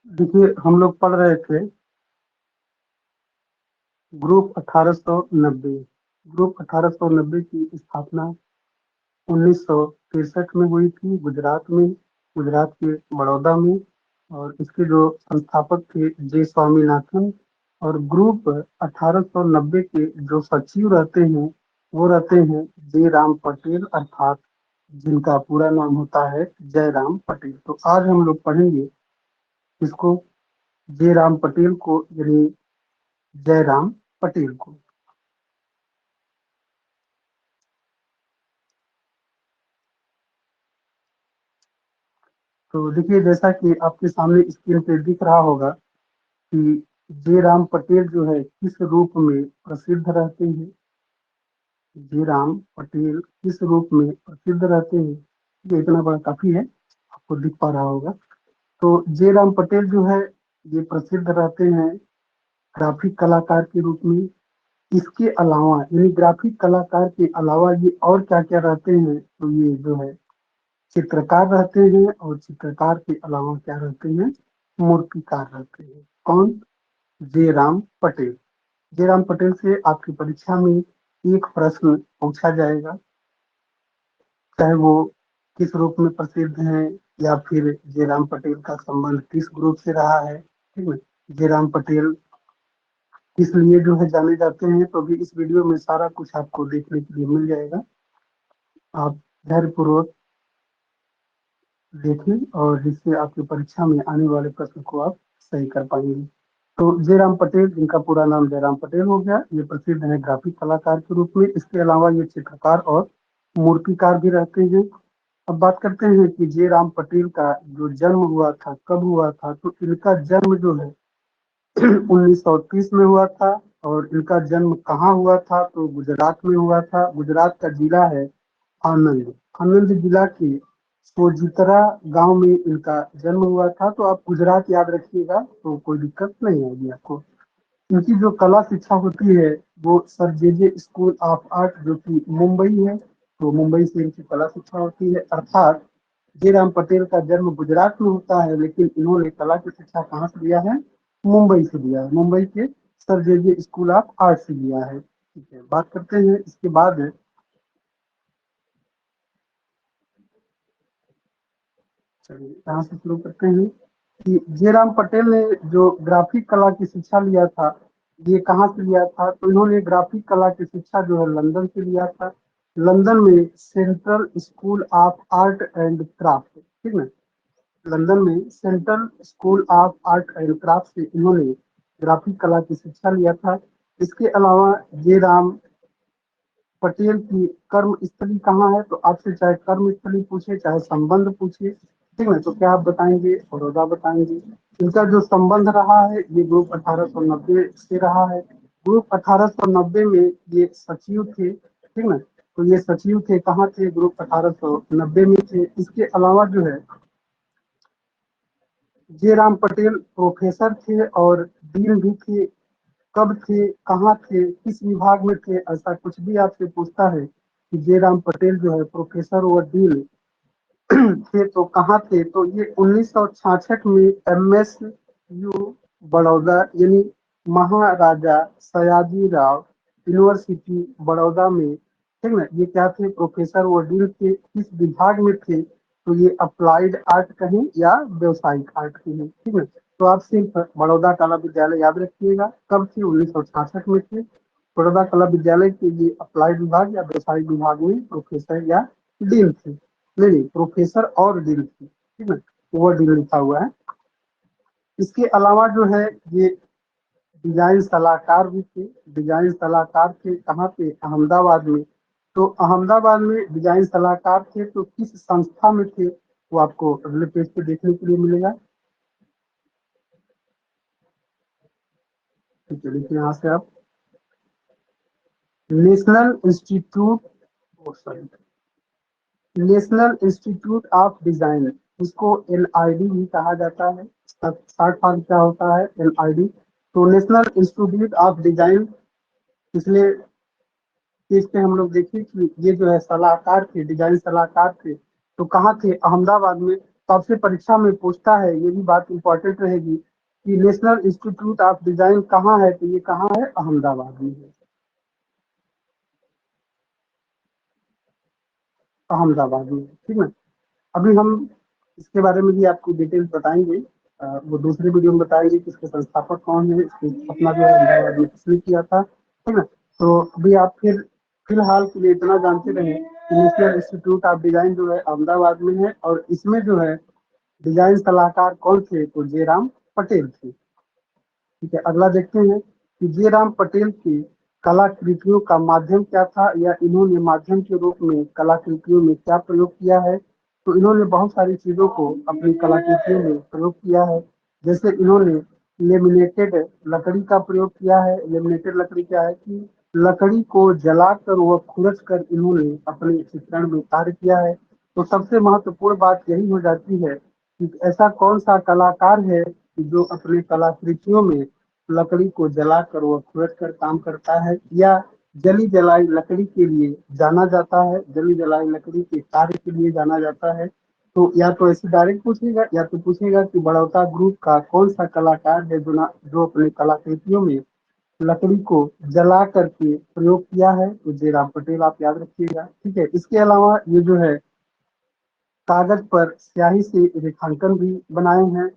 देखिए, हम लोग पढ़ रहे थे ग्रुप 1890। ग्रुप 1890 की स्थापना 1963 में हुई थी गुजरात में, गुजरात के बड़ौदा में। और इसके जो संस्थापक थे जे स्वामीनाथन। और ग्रुप 1890 के जो सचिव रहते हैं वो रहते हैं जे राम पटेल, अर्थात जिनका पूरा नाम होता है जयराम पटेल। तो आज हम लोग पढ़ेंगे इसको, जे राम पटेल को, यानी जयराम पटेल को। तो देखिए, जैसा कि आपके सामने स्क्रीन पे दिख रहा होगा कि जे राम पटेल जो है किस रूप में प्रसिद्ध रहते हैं। जे राम पटेल किस रूप में प्रसिद्ध रहते हैं, ये इतना बड़ा काफी है, आपको दिख पा रहा होगा। तो जे राम पटेल जो है ये प्रसिद्ध रहते हैं ग्राफिक कलाकार के रूप में। इसके अलावा, यानी ग्राफिक कलाकार के अलावा ये और क्या क्या रहते हैं, तो ये जो है चित्रकार रहते हैं। और चित्रकार के अलावा क्या रहते हैं, मूर्तिकार रहते हैं। कौन? जे राम पटेल। जे राम पटेल से आपकी परीक्षा में एक प्रश्न पूछा जाएगा, चाहे वो किस रूप में प्रसिद्ध हैं, या फिर जे राम पटेल का संबंध किस ग्रुप से रहा है। ठीक है, जे राम पटेल किस लिए जो है जाने जाते हैं, तो भी इस वीडियो में सारा कुछ आपको देखने के लिए मिल जाएगा। आप धैर्यपूर्वक देखें और जिससे आपकी परीक्षा में आने वाले प्रश्न को आप सही कर पाएंगे। तो जयराम पटेल, जिनका पूरा नाम जयराम पटेल हो गया, ये प्रसिद्ध है ग्राफिक कलाकार के रूप में। इसके अलावा ये चित्रकार और मूर्तिकार भी रहते हैं। अब बात करते हैं कि जयराम पटेल का जो जन्म हुआ था, कब हुआ था, तो इनका जन्म जो है 1930 में हुआ था। और इनका जन्म कहाँ हुआ था, तो गुजरात में हुआ था। गुजरात का जिला है आनंद। आनंद जिला के सोजितरा गांव में इनका जन्म हुआ था। तो आप गुजरात याद रखिएगा, तो कोई दिक्कत नहीं आएगी आपको। इनकी जो कला शिक्षा होती है वो sir J school of art, जो कि मुंबई है, तो मुंबई से इनकी कला शिक्षा होती है। अर्थात जे राम पटेल का जन्म गुजरात में होता है, लेकिन इन्होंने कला की शिक्षा कहाँ से लिया है, मुंबई से लिया है। मुंबई के sir J school of art से लिया है। ठीक है, बात करते हैं इसके बाद। चलिए यहाँ से शुरू करते हैं कि जयराम पटेल ने जो ग्राफिक कला की शिक्षा लिया था, ये कहाँ से लिया था, तो इन्होंने ग्राफिक कला की शिक्षा जो है लंदन से लिया था। लंदन में central school of art and craft. ठीक है, लंदन में central school of art and craft से इन्होंने ग्राफिक कला की शिक्षा लिया था। इसके अलावा जयराम पटेल की कर्म स्थली कहाँ है, तो आपसे चाहे कर्म स्थली पूछे चाहे संबंध पूछे, ठीक है, तो क्या आप बताएंगे, बड़ौदा बताएंगे। इनका जो संबंध रहा है ये ग्रुप 1890 से रहा है। ग्रुप 1890 में ये सचिव थे। ठीक है, तो ये सचिव थे, कहाँ थे, ग्रुप 1890 में थे। इसके अलावा जो है जे राम पटेल प्रोफेसर थे और डीन भी थे। कब थे, कहाँ थे, किस विभाग में थे, ऐसा कुछ भी आपसे पूछता है कि जयराम पटेल जो है प्रोफेसर और डीन थे, तो कहाँ थे, तो ये 1966 में एमएस यू बड़ौदा, यानी महाराजा सयाजी राव यूनिवर्सिटी बड़ौदा में, ठीक ना, ये क्या थे, प्रोफेसर और डीन थे। किस विभाग में थे, तो ये अप्लाइड आर्ट कहें या व्यवसायिक आर्ट कहें। ठीक है, तो आप सिर्फ बड़ौदा कला विद्यालय याद रखिएगा, कब थी, 1966 में थे। बड़ौदा कला विद्यालय के ये अप्लाइड विभाग या व्यवसायिक विभाग में प्रोफेसर या डीन थे। नहीं, प्रोफेसर और डीन थे। ठीक है, वो डीन लिखा हुआ है। इसके अलावा जो है ये डिजाइन सलाहकार भी थे। डिजाइन सलाहकार थे कहाँ पे, अहमदाबाद में। तो अहमदाबाद में डिजाइन सलाहकार थे, तो किस संस्था में थे, वो आपको अगले पेज पे देखने के लिए मिलेगा। ठीक है, देखिए यहाँ से आप national institute, sorry, national institute of design, इसको एनआईडी भी कहा जाता है। शॉर्ट फॉर्म क्या होता है, एनआईडी। तो नेशनल इंस्टीट्यूट ऑफ डिजाइन, इसलिए पेज पे हम लोग देखें कि ये जो है सलाहकार थे, डिजाइन सलाहकार थे, तो कहाँ थे, अहमदाबाद में। तो आपसे परीक्षा में पूछता है, ये भी बात इंपॉर्टेंट रहेगी कि नेशनल इंस्टीट्यूट ऑफ डिजाइन कहाँ है, तो ये कहाँ है, अहमदाबाद में है, अहमदाबाद में, ठीक है। अभी हम इसके बारे में भी आपको डिटेल्स बताएंगे, वो दूसरे वीडियो में बताएंगे कि इसके संस्थापक कौन है, इसकी स्थापना जो है अहमदाबाद में किसने किया था, ठीक है। तो अभी आप फिर फिलहाल के लिए इतना जानते रहे कि नेशनल इंस्टीट्यूट ऑफ डिजाइन जो है अहमदाबाद में है, और इसमें जो है डिजाइन सलाहकार कौन थे, तो जयराम पटेल थे। ठीक है, अगला देखते हैं कि जयराम पटेल की कलाकृतियों का माध्यम क्या था, या इन्होंने माध्यम के रूप में कलाकृतियों में क्या प्रयोग किया है। तो इन्होंने बहुत सारी चीजों को अपनी कलाकृतियों में प्रयोग किया है। जैसे इन्होंने लेमिनेटेड लकड़ी का प्रयोग किया है। लेमिनेटेड लकड़ी क्या है कि लकड़ी को जलाकर व खुरच कर इन्होंने अपने चित्रण में कार्य किया है। तो सबसे महत्वपूर्ण बात यही हो जाती है कि ऐसा कौन सा कलाकार है कि जो अपने कलाकृतियों में लकड़ी को जलाकर व खुरच कर काम करता है, या जली जलाई लकड़ी के लिए जाना जाता है, जली जलाई लकड़ी के कार्य के लिए जाना जाता है। तो या तो ऐसे डायरेक्ट पूछेगा, या तो पूछेगा कि बड़ौदा ग्रुप का कौन सा कलाकार है जो अपने कलाकृतियों में लकड़ी को जला करके प्रयोग किया है, तो जयराम पटेल आप याद रखिएगा, ठीक है। इसके अलावा ये जो है कागज पर स्याही से रेखांकन भी बनाए हैं।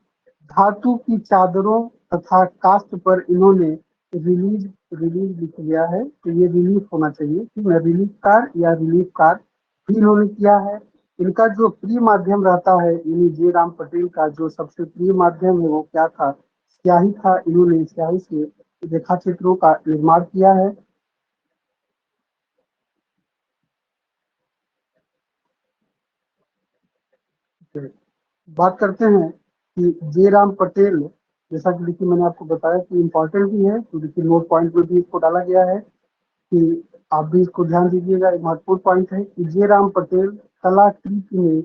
धातु की चादरों तथा कास्ट पर इन्होंने रिलीज रिलीज लिख लिया है, तो ये रिलीफ होना चाहिए, ठीक है, रिलीफ कार या रिलीफ कार भी इन्होंने किया है। इनका जो प्रिय माध्यम रहता है, यानी जयराम पटेल का जो सबसे प्रिय माध्यम है वो क्या था, स्याही था। इन्होंने स्याही से रेखा चित्रों का निर्माण किया है। बात करते हैं कि जयराम पटेल, जैसा कि देखिए मैंने आपको बताया कि इम्पोर्टेंट भी है, तो देखिए नोट पॉइंट में भी इसको डाला गया है कि आप भी इसको ध्यान दीजिएगा। एक महत्वपूर्ण पॉइंट है कि जयराम पटेल कलाकृति में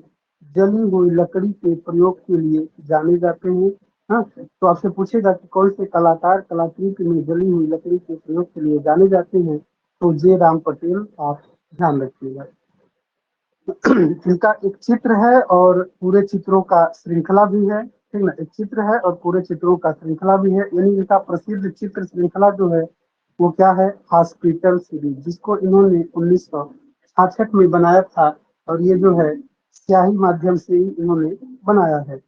जली हुई लकड़ी के प्रयोग के लिए जाने जाते हैं। हाँ, तो आपसे पूछेगा कि कौन से कलाकार कलाकृति में जली हुई लकड़ी के प्रयोग के लिए जाने जाते हैं, तो जयराम पटेल आप ध्यान रखिएगा। इनका एक चित्र है और पूरे चित्रों का श्रृंखला भी है, ठीक ना, एक चित्र है और पूरे चित्रों का श्रृंखला भी है। यानी इनका प्रसिद्ध चित्र श्रृंखला जो है वो क्या है, हॉस्पिटल सीरीज, जिसको इन्होंने 1966 में बनाया था, और ये जो है स्याही माध्यम से ही इन्होंने बनाया है।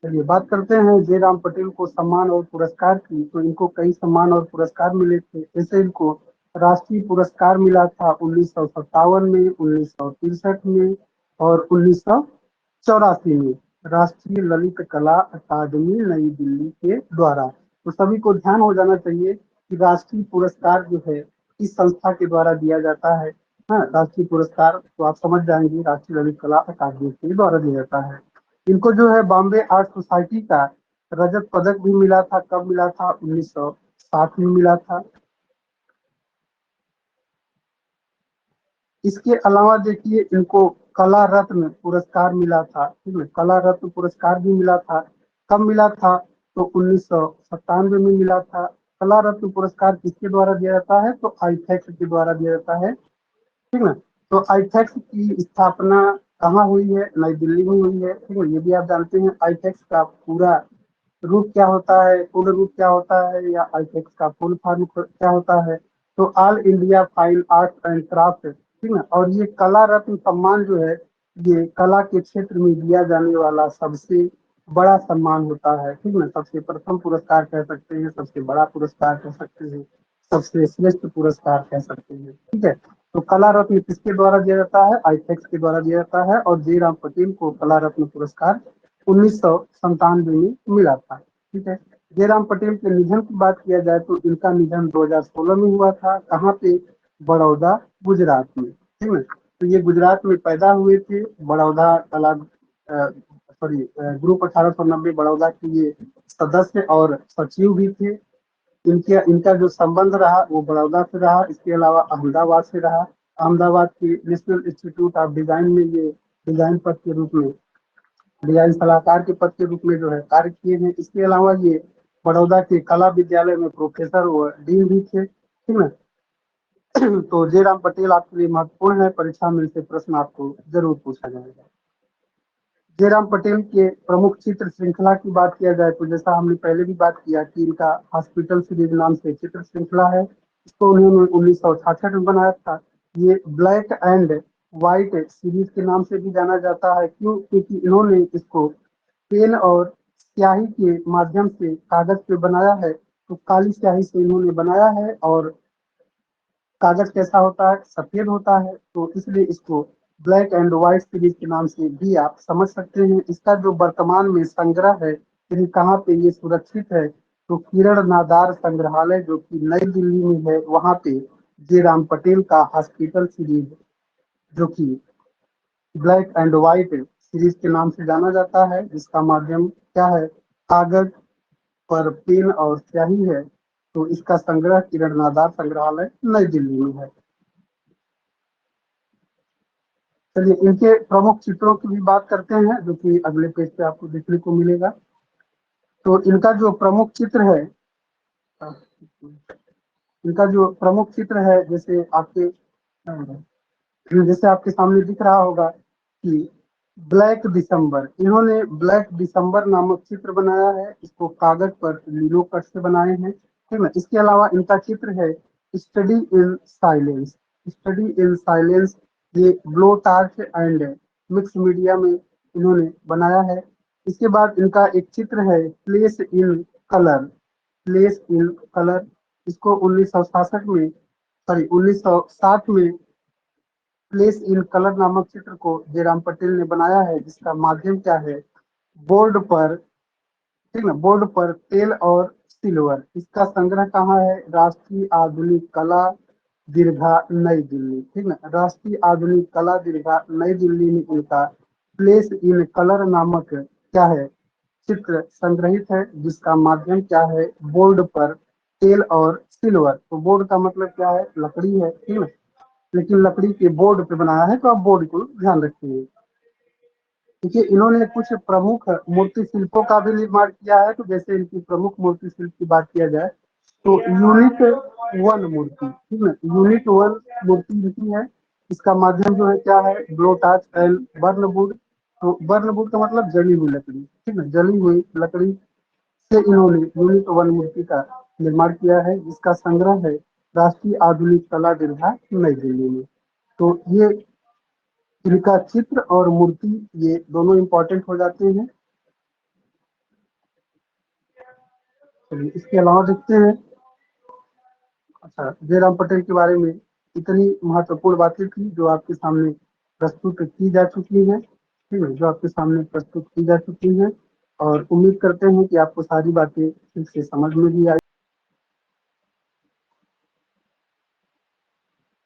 चलिए बात करते हैं जयराम पटेल को सम्मान और पुरस्कार की। तो इनको कई सम्मान और पुरस्कार मिले थे। जैसे इनको राष्ट्रीय पुरस्कार मिला था 1957 में, 1963 में और 1984 में, राष्ट्रीय ललित कला अकादमी नई दिल्ली के द्वारा। तो सभी को ध्यान हो जाना चाहिए कि राष्ट्रीय पुरस्कार जो है इस संस्था के द्वारा दिया जाता है। हाँ, राष्ट्रीय पुरस्कार तो आप समझ जाएंगे, राष्ट्रीय ललित कला अकादमी के द्वारा दिया जाता है। इनको जो है बॉम्बे आर्ट सोसाइटी का रजत पदक भी मिला था। कब मिला था, 1960 में मिला था। इसके अलावा देखिए इनको कला रत्न पुरस्कार मिला था, ठीक है, कला रत्न पुरस्कार भी मिला था। कब मिला था, तो 1997 में मिला था। कला रत्न पुरस्कार किसके द्वारा दिया जाता है, तो आईफैक्स के द्वारा दिया जाता है, ठीक है। तो आईफैक्स की स्थापना कहाँ हुई है, नई दिल्ली में हुई है, ठीक है। ये भी आप जानते हैं आईफैक्स का पूरा रूप क्या होता है, पूर्ण रूप क्या होता है, या आईटेक्स का फुल फॉर्म क्या होता है, तो all India fine art and craft, ठीक है। और ये कला रत्न सम्मान जो है, ये कला के क्षेत्र में दिया जाने वाला सबसे बड़ा सम्मान होता है, ठीक है। सबसे प्रथम पुरस्कार कह सकते हैं, सबसे बड़ा पुरस्कार कह सकते हैं, सबसे श्रेष्ठ पुरस्कार कह सकते हैं, ठीक है। तो कला रत्न किसके द्वारा दिया जाता है, आईटेक्स के द्वारा दिया जाता है, और जयराम पटेल को कला रत्न पुरस्कार 1997 में मिला था, ठीक है। जयराम पटेल के निधन की बात किया जाए तो इनका निधन 2016 में हुआ था। कहाँ पे, बड़ौदा, गुजरात में, ठीक है। तो ये गुजरात में पैदा हुए थे। बड़ौदा कला सॉरी ग्रुप 1890 बड़ौदा के ये सदस्य और सचिव भी थे। इनके इनका जो संबंध रहा वो बड़ौदा से रहा, इसके अलावा अहमदाबाद से रहा। अहमदाबाद के नेशनल इंस्टीट्यूट ऑफ डिजाइन में ये डिजाइन पद के रूप में, डिजाइन सलाहकार के पद के रूप में जो है कार्य किए हैं। इसके अलावा ये बड़ौदा के कला विद्यालय में प्रोफेसर व डीन भी थे, ठीक है। तो जयराम पटेल आपके लिए महत्वपूर्ण है, परीक्षा में से प्रश्न आपको जरूर पूछा जाएगा। जयराम पटेल के प्रमुख चित्र श्रृंखला की बात किया जाए तो जैसा हमने पहले भी बात किया कि इनका हॉस्पिटल सीरीज नाम से चित्र श्रृंखला है, इसको उन्होंने 1966 में बनाया था। ये ब्लैक एंड व्हाइट सीरीज के नाम से भी जाना जाता है, क्यों? क्योंकि इन्होंने इसको पेन और स्याही के माध्यम से कागज पे बनाया है। तो काली स्याही से इन्होंने बनाया है और कागज कैसा होता है? सफेद होता है, तो इसलिए इसको ब्लैक एंड व्हाइट सीरीज के नाम से भी आप समझ सकते हैं। इसका जो वर्तमान में संग्रह है, यानी कहाँ पे ये सुरक्षित है, तो किरण नादार संग्रहालय जो कि नई दिल्ली में है, वहां पे जयराम पटेल का हॉस्पिटल सीरीज जो कि ब्लैक एंड व्हाइट सीरीज के नाम से जाना जाता है, जिसका माध्यम क्या है? कागज पर पेन और स्याही है। तो इसका संग्रह किरण नादार संग्रहालय नई दिल्ली में है। चलिए इनके प्रमुख चित्रों की भी बात करते हैं, जो कि अगले पेज पे आपको देखने को मिलेगा। तो इनका जो प्रमुख चित्र है, इनका जो प्रमुख चित्र है, जैसे आपके सामने दिख रहा होगा कि ब्लैक दिसंबर, इन्होंने ब्लैक दिसंबर नामक चित्र बनाया है। इसको कागज पर लीलो कट से बनाए हैं, ठीक है। इसके अलावा इनका चित्र है study in silence. Study in silence ये blow torch and mix media में इन्होंने बनाया है। इसके बाद इनका एक चित्र है place in colour. Place in colour, इसको 1966 में, सॉरी 1960 में प्लेस इन कलर नामक चित्र को जयराम पटेल ने बनाया है, जिसका माध्यम क्या है? बोर्ड पर, ठीक ना, बोर्ड पर तेल और सिल्वर। इसका संग्रह कहाँ है? राष्ट्रीय आधुनिक कला दीर्घा नई दिल्ली, ठीक ना, राष्ट्रीय आधुनिक कला दीर्घा नई दिल्ली में इनका प्लेस इन कलर नामक क्या है? चित्र संग्रहित है, जिसका माध्यम क्या है? बोर्ड पर तेल और सिल्वर। तो बोर्ड का मतलब क्या है? लकड़ी है, ठीक है, लेकिन लकड़ी के बोर्ड पे बनाया है, तो आप बोर्ड को ध्यान रखिए। देखिए इन्होंने कुछ प्रमुख मूर्ति शिल्पों का भी निर्माण किया है। तो जैसे इनकी प्रमुख मूर्ति शिल्प की बात किया जाए तो यूनिट वन मूर्ति, ठीक है, यूनिट वन मूर्ति इनकी है। इसका माध्यम जो है क्या है? ब्लो टाच एंड बर्नवुड। तो बर्नवुड का मतलब जली हुई लकड़ी, ठीक है, जली हुई लकड़ी से इन्होंने यूनिट वन मूर्ति का निर्माण किया है, जिसका संग्रह है राष्ट्रीय आधुनिक कला दीर्घा नई दिल्ली में। तो ये इनका चित्र और मूर्ति ये दोनों इंपॉर्टेंट हो जाते हैं। चलिए इसके अलावा देखते हैं। अच्छा, जयराम पटेल के बारे में इतनी महत्वपूर्ण बातें थी जो आपके सामने प्रस्तुत की जा चुकी हैं, ठीक है, जो आपके सामने प्रस्तुत की जा चुकी हैं। और उम्मीद करते हैं कि आपको सारी बातें ठीक से समझ में भी आई।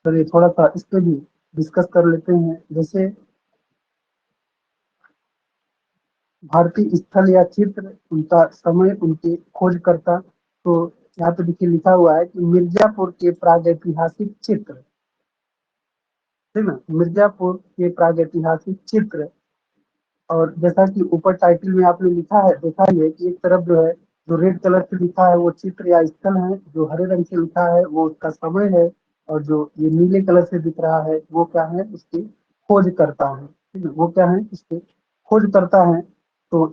चलिए थोड़ा सा इस पे भी डिस्कस कर लेते हैं। जैसे भारतीय स्थल या चित्र, उनका समय, उनके खोजकर्ता। तो यहाँ पे देखिए लिखा हुआ है कि मिर्जापुर के प्रागैतिहासिक चित्र, ठीक ना, मिर्जापुर के प्रागैतिहासिक चित्र। और जैसा कि ऊपर टाइटल में आपने लिखा है, देखा ही है कि एक तरफ जो है, जो रेड कलर से लिखा है वो चित्र या स्थल है, जो हरे रंग से लिखा है वो उसका समय है, और जो ये नीले कलर से दिख रहा है वो क्या है? उसके खोज करता है, ठीक है, वो क्या है? इसके खोज करता है।